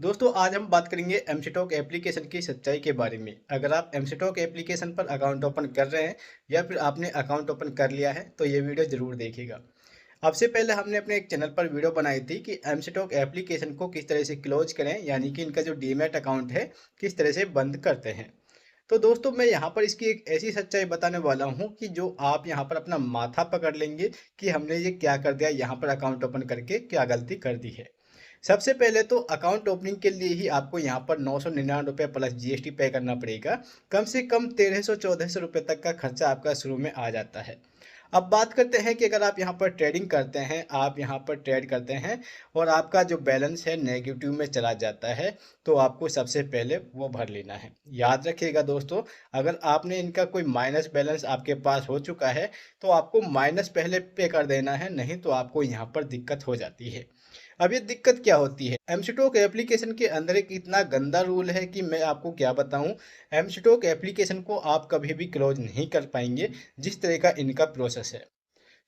दोस्तों आज हम बात करेंगे एमसीटॉक एप्लीकेशन की सच्चाई के बारे में। अगर आप एमसीटॉक एप्लीकेशन पर अकाउंट ओपन कर रहे हैं या फिर आपने अकाउंट ओपन कर लिया है तो ये वीडियो ज़रूर देखिएगा। अब से पहले हमने अपने एक चैनल पर वीडियो बनाई थी कि एमसीटॉक एप्लीकेशन को किस तरह से क्लोज करें, यानी कि इनका जो डीमैट अकाउंट है किस तरह से बंद करते हैं। तो दोस्तों मैं यहाँ पर इसकी एक ऐसी सच्चाई बताने वाला हूँ कि जो आप यहाँ पर अपना माथा पकड़ लेंगे कि हमने ये क्या कर दिया, यहाँ पर अकाउंट ओपन करके क्या गलती कर दी है। सबसे पहले तो अकाउंट ओपनिंग के लिए ही आपको यहाँ पर 999 रुपये प्लस जीएसटी पे करना पड़ेगा। कम से कम 1300-1400 रुपये तक का खर्चा आपका शुरू में आ जाता है। अब बात करते हैं कि अगर आप यहाँ पर ट्रेडिंग करते हैं, आप यहाँ पर ट्रेड करते हैं और आपका जो बैलेंस है नेगेटिव में चला जाता है, तो आपको सबसे पहले वो भर लेना है। याद रखिएगा दोस्तों, अगर आपने इनका कोई माइनस बैलेंस आपके पास हो चुका है तो आपको माइनस पहले पे कर देना है, नहीं तो आपको यहाँ पर दिक्कत हो जाती है। अब ये दिक्कत क्या होती है, एमसीटॉक एप्लीकेशन के अंदर एक इतना गंदा रूल है कि मैं आपको क्या बताऊं। एमसीटॉक एप्लीकेशन को आप कभी भी क्लोज नहीं कर पाएंगे जिस तरह का इनका प्रोसेस है।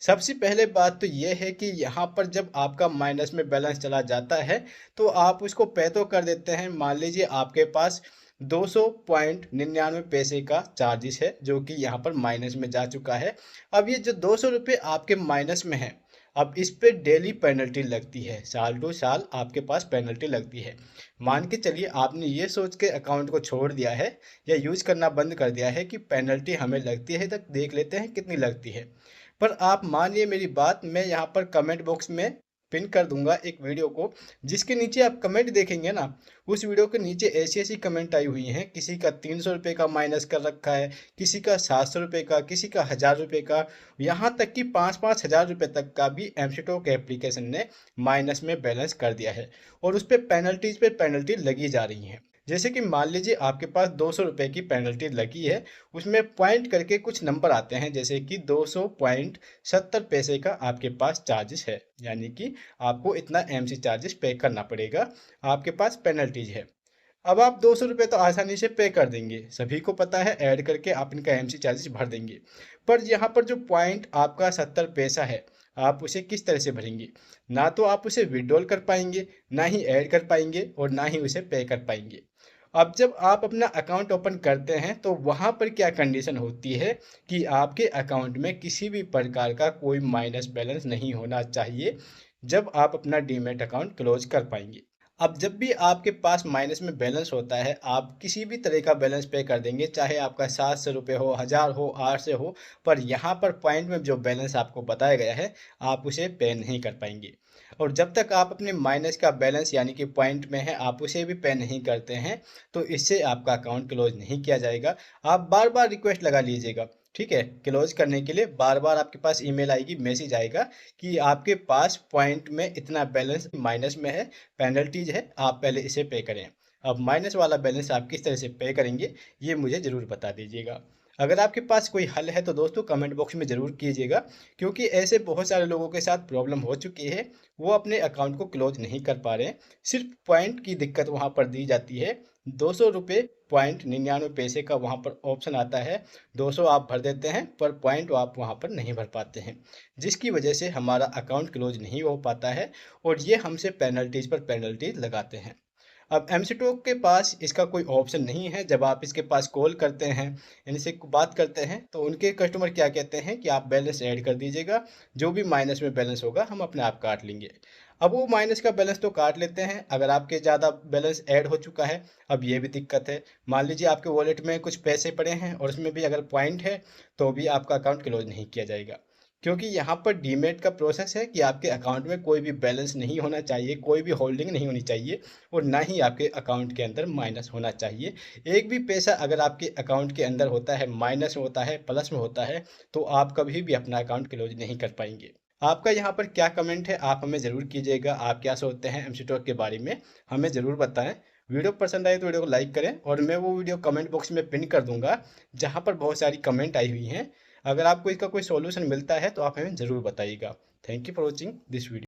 सबसे पहले बात तो ये है कि यहाँ पर जब आपका माइनस में बैलेंस चला जाता है तो आप उसको पे तो कर देते हैं। मान लीजिए आपके पास 200.99 पैसे का चार्जेस है जो कि यहाँ पर माइनस में जा चुका है। अब ये जो 200 रुपये आपके माइनस में है, अब इस पे डेली पेनल्टी लगती है, साल टू साल आपके पास पेनल्टी लगती है। मान के चलिए आपने ये सोच के अकाउंट को छोड़ दिया है या यूज करना बंद कर दिया है कि पेनल्टी हमें लगती है, तक देख लेते हैं कितनी लगती है। पर आप मानिए मेरी बात, मैं यहाँ पर कमेंट बॉक्स में पिन कर दूंगा एक वीडियो को, जिसके नीचे आप कमेंट देखेंगे ना, उस वीडियो के नीचे ऐसी ऐसी कमेंट आई हुई हैं। किसी का 300 रुपये का माइनस कर रखा है, किसी का 700 रुपये का, किसी का 1000 रुपये का, यहाँ तक कि 5-5 हज़ार रुपये तक का भी एमसीटॉक एप्लीकेशन ने माइनस में बैलेंस कर दिया है और उस पर पेनल्टीज पे पेनल्टी लगी जा रही है। जैसे कि मान लीजिए आपके पास 200 रुपये की पेनल्टी लगी है, उसमें पॉइंट करके कुछ नंबर आते हैं, जैसे कि 200.70 पैसे का आपके पास चार्जेस है, यानी कि आपको इतना एमसी चार्जेस पे करना पड़ेगा, आपके पास पेनल्टीज है। अब आप 200 रुपये तो आसानी से पे कर देंगे, सभी को पता है, ऐड करके आप इनका एमसी चार्जेस भर देंगे। पर यहाँ पर जो पॉइंट आपका 70 पैसा है, आप उसे किस तरह से भरेंगे? ना तो आप उसे विड्रॉल कर पाएंगे, ना ही ऐड कर पाएंगे और ना ही उसे पे कर पाएंगे। अब जब आप अपना अकाउंट ओपन करते हैं तो वहाँ पर क्या कंडीशन होती है कि आपके अकाउंट में किसी भी प्रकार का कोई माइनस बैलेंस नहीं होना चाहिए जब आप अपना डीमैट अकाउंट क्लोज कर पाएंगे। अब जब भी आपके पास माइनस में बैलेंस होता है, आप किसी भी तरह का बैलेंस पे कर देंगे, चाहे आपका 700 रुपये हो, 1000 हो, 800 हो, पर यहाँ पर पॉइंट में जो बैलेंस आपको बताया गया है आप उसे पे नहीं कर पाएंगे। और जब तक आप अपने माइनस का बैलेंस यानी कि पॉइंट में है आप उसे भी पे नहीं करते हैं तो इससे आपका अकाउंट क्लोज नहीं किया जाएगा। आप बार बार रिक्वेस्ट लगा लीजिएगा, ठीक है, क्लोज करने के लिए बार बार आपके पास ईमेल आएगी, मैसेज आएगा कि आपके पास पॉइंट में इतना बैलेंस माइनस में है, पेनल्टीज है, आप पहले इसे पे करें। अब माइनस वाला बैलेंस आप किस तरह से पे करेंगे ये मुझे ज़रूर बता दीजिएगा। अगर आपके पास कोई हल है तो दोस्तों कमेंट बॉक्स में ज़रूर कीजिएगा, क्योंकि ऐसे बहुत सारे लोगों के साथ प्रॉब्लम हो चुकी है, वो अपने अकाउंट को क्लोज नहीं कर पा रहे हैं। सिर्फ पॉइंट की दिक्कत वहाँ पर दी जाती है। 200 रुपये पॉइंट 99 पैसे का वहाँ पर ऑप्शन आता है, 200 आप भर देते हैं पर पॉइंट आप वहाँ पर नहीं भर पाते हैं, जिसकी वजह से हमारा अकाउंट क्लोज नहीं हो पाता है और ये हमसे पेनल्टीज पर पेनल्टीज लगाते हैं। अब एमसीटॉक के पास इसका कोई ऑप्शन नहीं है। जब आप इसके पास कॉल करते हैं, इनसे बात करते हैं, तो उनके कस्टमर क्या कहते हैं कि आप बैलेंस ऐड कर दीजिएगा, जो भी माइनस में बैलेंस होगा हम अपने आप काट लेंगे। अब वो माइनस का बैलेंस तो काट लेते हैं अगर आपके ज़्यादा बैलेंस ऐड हो चुका है। अब ये भी दिक्कत है, मान लीजिए आपके वॉलेट में कुछ पैसे पड़े हैं और उसमें भी अगर पॉइंट है तो भी आपका अकाउंट क्लोज नहीं किया जाएगा, क्योंकि यहाँ पर डीमेट का प्रोसेस है कि आपके अकाउंट में कोई भी बैलेंस नहीं होना चाहिए, कोई भी होल्डिंग नहीं होनी चाहिए और ना ही आपके अकाउंट के अंदर माइनस होना चाहिए। एक भी पैसा अगर आपके अकाउंट के अंदर होता है, माइनस में होता है, प्लस में होता है, तो आप कभी भी अपना अकाउंट क्लोज नहीं कर पाएंगे। आपका यहाँ पर क्या कमेंट है आप हमें ज़रूर कीजिएगा, आप क्या सोचते हैं एमसीटॉक के बारे में हमें ज़रूर बताएं। वीडियो पसंद आए तो वीडियो को लाइक करें और मैं वो वीडियो कमेंट बॉक्स में पिन कर दूंगा जहाँ पर बहुत सारी कमेंट आई हुई हैं। अगर आपको इसका कोई सॉल्यूशन मिलता है तो आप हमें ज़रूर बताइएगा। Thank you for watching this video.